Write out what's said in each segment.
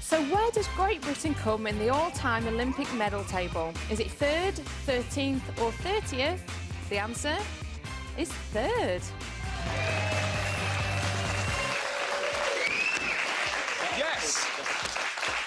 So where does Great Britain come in the all-time Olympic medal table? Is it 3rd, 13th or 30th? The answer is 3rd. Yes!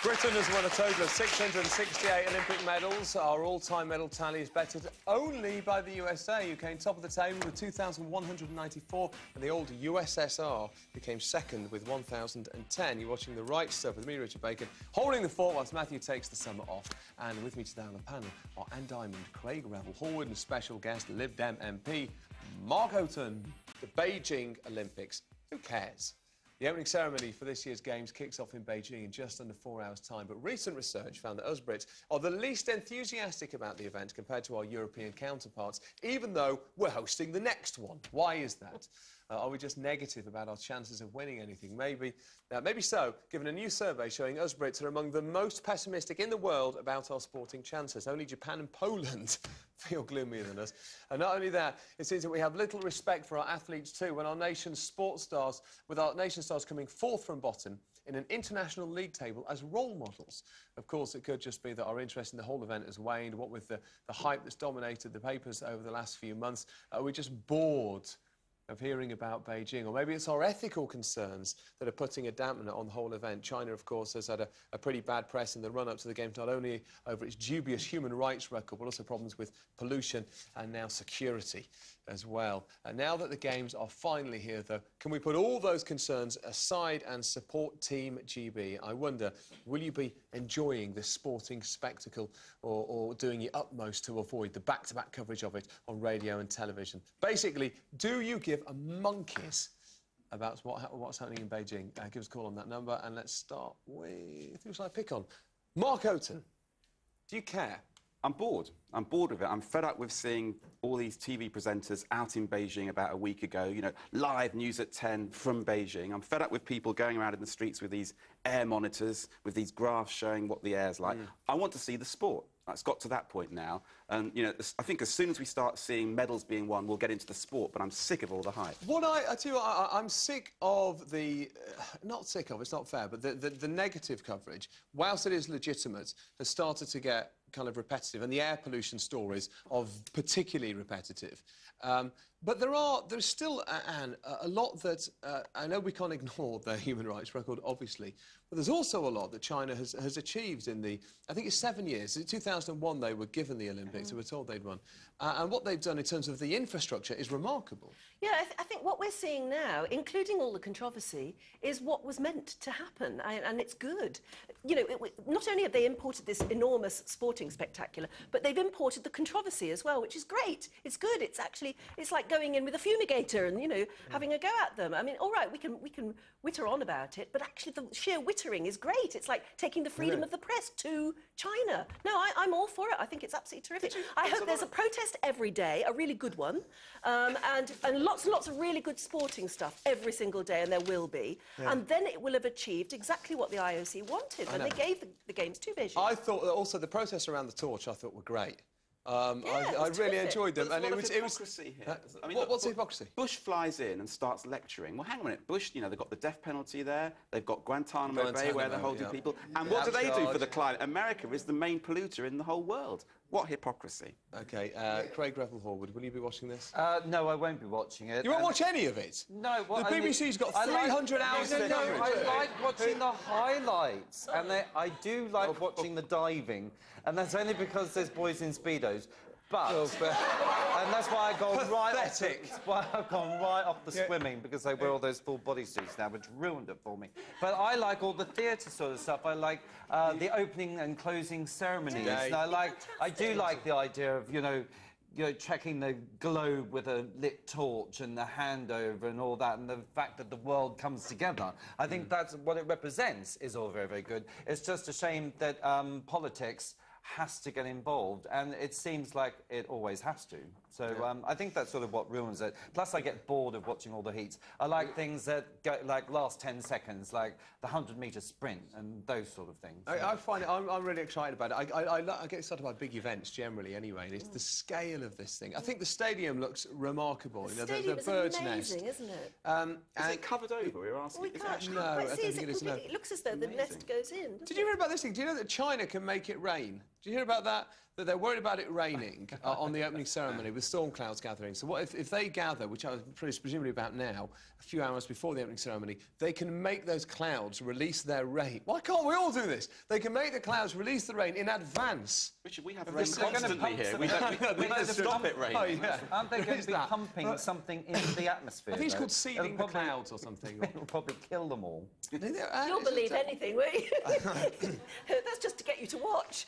Britain has won a total of 668 Olympic medals. Our all-time medal tally is bettered only by the USA, who came top of the table with 2,194, and the old USSR became second with 1,010. You're watching The Right Stuff with me, Richard Bacon, holding the fort whilst Matthew takes the summer off. And with me today on the panel are Anne Diamond, Craig Revel-Horwood, and special guest, Lib Dem MP, Mark Houghton. The Beijing Olympics. Who cares? The opening ceremony for this year's Games kicks off in Beijing in just under 4 hours' time, but recent research found that us Brits are the least enthusiastic about the event compared to our European counterparts, even though we're hosting the next one. Why is that? Are we just negative about our chances of winning anything? Maybe so, given a new survey showing us Brits are among the most pessimistic in the world about our sporting chances. Only Japan and Poland feel gloomier than us. And not only that, it seems that we have little respect for our athletes too, when our nation's sports stars, with our nation stars coming fourth from bottom in an international league table as role models. Of course, it could just be that our interest in the whole event has waned. What with the hype that's dominated the papers over the last few months, we're just bored of hearing about Beijing. Or maybe it's our ethical concerns that are putting a dampener on the whole event. China, of course, has had a pretty bad press in the run-up to the Games, not only over its dubious human rights record, but also problems with pollution and now security as well. And now that the Games are finally here, though, can we put all those concerns aside and support Team GB? I wonder, will you be enjoying this sporting spectacle or doing your utmost to avoid the back-to-back coverage of it on radio and television? Basically, do you give a monkeys about what's happening in Beijing? Give us a call on that number, and let's start with... who shall I pick on? Mark Houghton. Do you care? I'm bored. I'm bored with it. I'm fed up with seeing all these TV presenters out in Beijing about a week ago, you know, live news at 10 from Beijing. I'm fed up with people going around in the streets with these air monitors, with these graphs showing what the air's like. I want to see the sport. It's got to that point now. And, you know, I think as soon as we start seeing medals being won, we'll get into the sport, but I'm sick of all the hype. I tell you what, I'm sick of the... not sick of, it's not fair, but the negative coverage, whilst it is legitimate, has started to get kind of repetitive, and the air pollution stories are particularly repetitive. But there's still, Anne, a lot that... I know we can't ignore their human rights record, obviously, but there's also a lot that China has achieved in the... I think it's 7 years. In 2001, they were given the Olympics, and were told they'd won. And what they've done in terms of the infrastructure is remarkable. Yeah, I think what we're seeing now, including all the controversy, is what was meant to happen, and it's good. You know, not only have they imported this enormous sporting spectacular, but they've imported the controversy as well, which is great. It's good. It's actually, it's like going in with a fumigator and, you know, having a go at them. I mean, all right, we can witter on about it, but actually the sheer wittering is great. It's like taking the freedom of the press to China. No, I'm all for it. I think it's absolutely terrific. I hope there's a protest every day, a really good one, and lots and lots of really good sporting stuff every single day, and there will be. Yeah. And then it will have achieved exactly what the IOC wanted when they gave the Games to Beijing. I thought also the protests around the torch I thought were great. I really enjoyed them, and it was hypocrisy here. I mean, what's the hypocrisy? Bush flies in and starts lecturing. Well, hang on a minute. Bush, you know, they've got the death penalty there. They've got Guantanamo Bay where they're holding people. And what do they do for the climate? America is the main polluter in the whole world. What hypocrisy? OK, Craig Revel-Horwood, will you be watching this? No, I won't be watching it. You won't watch any of it? No. The BBC's got 300 hours of coverage. I like watching the highlights, and I do like watching the diving, and that's only because there's boys in Speedos. But, and that's why I've gone right off the swimming, because they wear all those full bodysuits now, which ruined it for me. But I like all the theatre sort of stuff. I like the opening and closing ceremonies. And I do like the idea of, you know, checking the globe with a lit torch and the handover and all that, and the fact that the world comes together. I think that's what it represents is all very, very good. It's just a shame that politics has to get involved, and it seems like it always has to. So I think that's sort of what ruins it. Plus, I get bored of watching all the heats. I like things that go, like last 10 seconds, like the 100-metre sprint and those sort of things. I find it, I'm really excited about it. I get excited about big events generally anyway, and it's the scale of this thing. I think the stadium looks remarkable. The stadium is amazing, isn't it? Is it covered over? We were asking. We can't No, I quite see, don't is think it it is, no. completely? It looks as though the nest goes in. Did you hear about this thing? Do you know that China can make it rain? Did you hear about that? That they're worried about it raining on the opening ceremony with storm clouds gathering. So what if they gather, which I was presumably about now, a few hours before the opening ceremony, they can make those clouds release their rain. Why can't we all do this? They can make the clouds release the rain in advance. Richard, we have rain constantly here. We don't stop it raining. Oh, yeah. Aren't they going to be pumping something into the atmosphere? I think it's called though? seeding the It'll probably- clouds or something. It'll probably kill them all. You'll believe anything, won't you? That's just to get you to watch.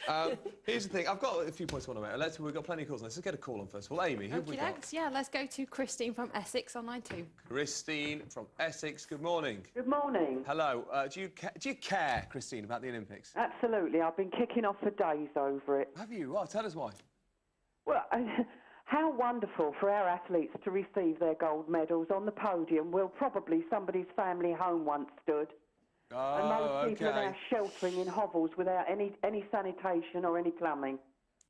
Here's the thing. I've got a few points I want to make. We've got plenty of calls. Let's just get a call on first of all. Amy, who have we got? Yeah, let's go to Christine from Essex on line 2. Christine from Essex. Good morning. Good morning. Hello. Do you care, Christine, about the Olympics? Absolutely. I've been kicking off for days over it. Have you? Well, tell us why. Well, how wonderful for our athletes to receive their gold medals on the podium where probably somebody's family home once stood. And most people are now sheltering in hovels without any sanitation or any plumbing.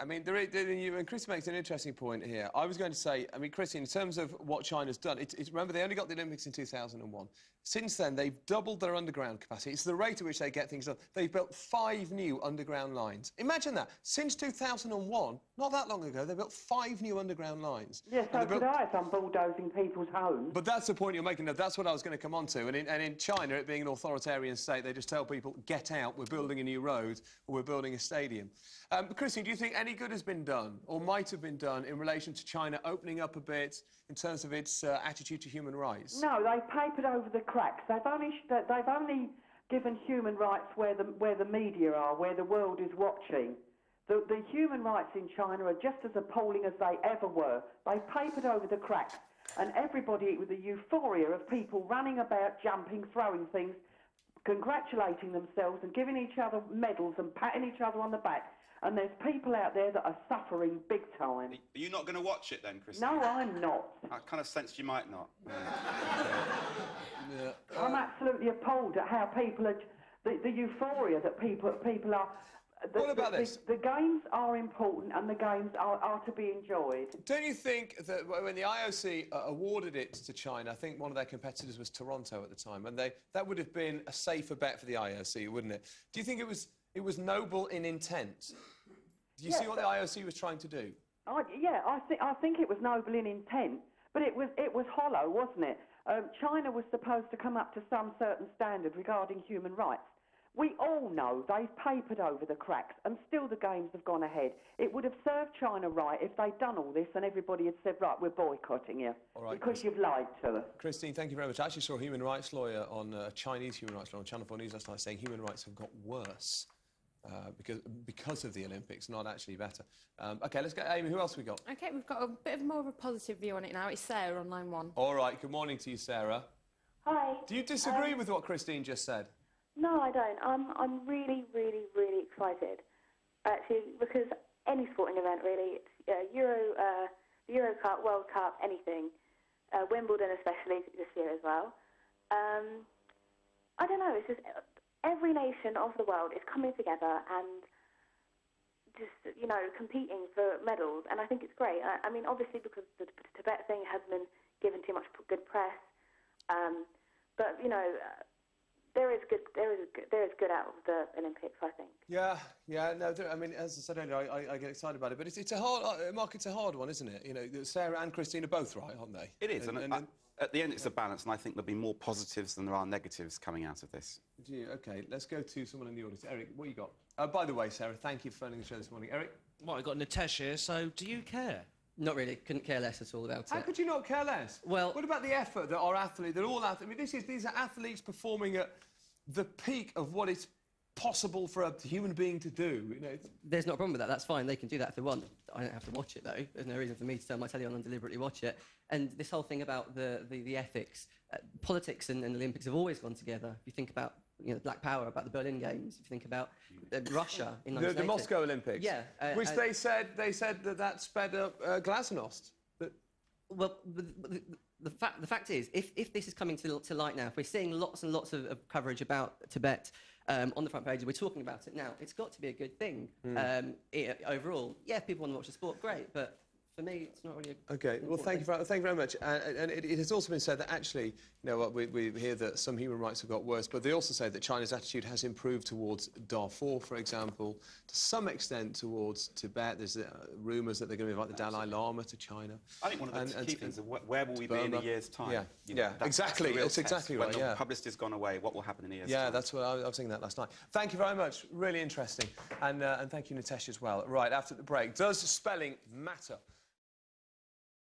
I mean, and Chris makes an interesting point here. I was going to say, I mean, Chris, in terms of what China's done, remember, they only got the Olympics in 2001. Since then, they've doubled their underground capacity. It's the rate at which they get things done. They've built 5 new underground lines. Imagine that. Since 2001, not that long ago, they built 5 new underground lines. Yes, so could I if I'm bulldozing people's homes. But that's the point you're making. That's what I was going to come on to. And in China, it being an authoritarian state, they just tell people, get out, we're building a new road, or we're building a stadium. Christine, do you think any good has been done, or might have been done, in relation to China opening up a bit in terms of its attitude to human rights? No, they've papered over the cracks. They've only given human rights where the media are, where the world is watching. The human rights in China are just as appalling as they ever were. They papered over the cracks, and everybody, with the euphoria of people running about, jumping, throwing things, congratulating themselves and giving each other medals and patting each other on the back. And there's people out there that are suffering big time. Are you not going to watch it then, Christine? No, I'm not. I kind of sensed you might not. I'm absolutely appalled at how people are... The euphoria that people are... What about this? The games are important and the games are to be enjoyed. Don't you think that when the IOC awarded it to China, I think one of their competitors was Toronto at the time, and that would have been a safer bet for the IOC, wouldn't it? Do you think it was noble in intent? Do you see what the IOC was trying to do? Yeah, I think it was noble in intent, but it was hollow, wasn't it? China was supposed to come up to some certain standard regarding human rights. We all know they've papered over the cracks, and still the games have gone ahead. It would have served China right if they'd done all this and everybody had said, right, we're boycotting you, because you've lied to us. Christine, thank you very much. I actually saw a human rights lawyer on Chinese human rights lawyer on Channel 4 News last night saying human rights have got worse because of the Olympics, not actually better. OK, let's go. Amy, who else have we got? OK, we've got a bit more of a positive view on it now. It's Sarah on line 1. All right, good morning to you, Sarah. Hi. Do you disagree with what Christine just said? No, I don't. I'm really, really, really excited, actually, because any sporting event, really, it's Euro Cup, World Cup, anything, Wimbledon especially this year as well. I don't know, it's just every nation of the world is coming together and just, you know, competing for medals, and I think it's great. I mean, obviously, because the Tibet thing hasn't been given too much good press, but, you know... There is good out of the Olympics, I think. Yeah, no, I mean, as I said earlier, I get excited about it, but it's a hard, Mark, it's a hard one, isn't it? You know, Sarah and Christine are both right, aren't they? It is, and at the end it's a balance, and I think there'll be more positives than there are negatives coming out of this. OK, let's go to someone in the audience. Eric, what you got? By the way, Sarah, thank you for phoning the show this morning. Eric? Well, I've got Nitesh here, so do you care? Not really. Couldn't care less at all about it. How could you not care less? Well... What about the effort that our athletes, that all athletes... I mean, these are athletes performing at the peak of what is possible for a human being to do, you know? There's not a problem with that. That's fine. They can do that if they want. I don't have to watch it, though. There's no reason for me to turn my telly on and deliberately watch it. And this whole thing about the ethics, politics and Olympics have always gone together. If you think about, you know, Black Power, about the Berlin Games, if you think about Russia in 1980. The Moscow Olympics. Yeah. Which they said that sped up glasnost. Well, the fact is, if this is coming to light now, if we're seeing lots and lots of coverage about Tibet on the front pages, we're talking about it now, it's got to be a good thing. Overall, yeah, if people want to watch the sport, great, but for me, it's not really a... OK, well, thank you very much. And it has also been said that actually, you know, we hear that some human rights have got worse, but they also say that China's attitude has improved towards Darfur, for example, to some extent towards Tibet. There's rumours that they're going to invite the Dalai Lama to China. I think one of the key things is where will we be in a year's time? Yeah, you know, exactly. That's exactly right, when the publicity's gone away, what will happen in a year's time? Yeah, that's what I was thinking that last night. Thank you very much. Really interesting. And thank you, Natasha, as well. Right, after the break, does spelling matter?